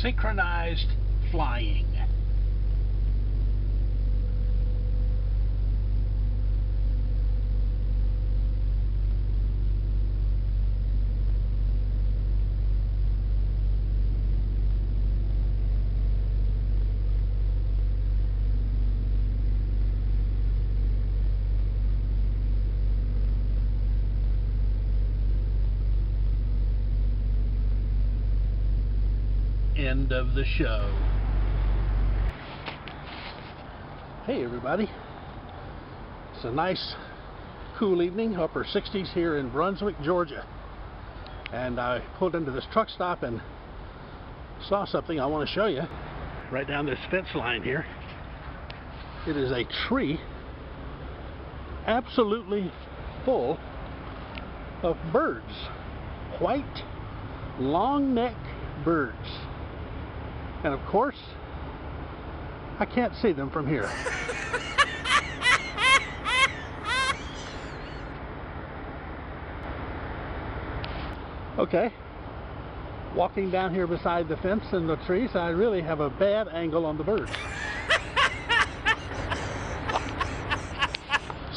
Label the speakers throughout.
Speaker 1: synchronized flying. End of the show. Hey everybody, it's a nice cool evening, upper 60s here in Brunswick, Georgia, and I pulled into this truck stop and saw something I want to show you right down this fence line here. It is a tree absolutely full of birds, white long-necked birds. And of course, I can't see them from here. Okay, walking down here beside the fence and the trees, I really have a bad angle on the birds.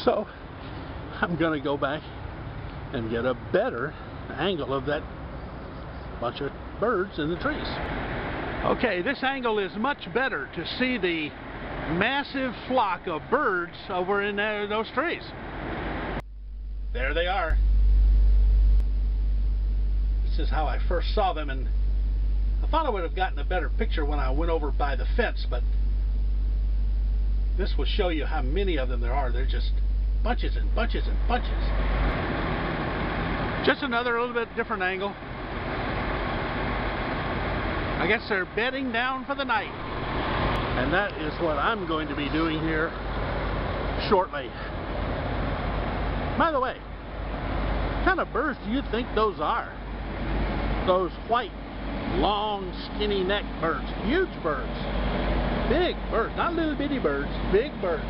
Speaker 1: So, I'm gonna go back and get a better angle of that bunch of birds in the trees. Okay, this angle is much better to see the massive flock of birds over in those trees. There they are. This is how I first saw them, and I thought I would have gotten a better picture when I went over by the fence, but this will show you how many of them there are. They're just bunches and bunches and bunches. Just another little bit different angle. I guess they're bedding down for the night. And that is what I'm going to be doing here shortly. By the way, what kind of birds do you think those are? Those white, long, skinny neck birds. Huge birds. Big birds. Not little bitty birds. Big birds.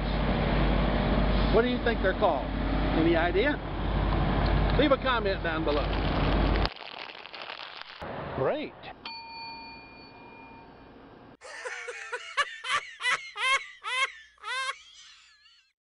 Speaker 1: What do you think they're called? Any idea? Leave a comment down below. Great.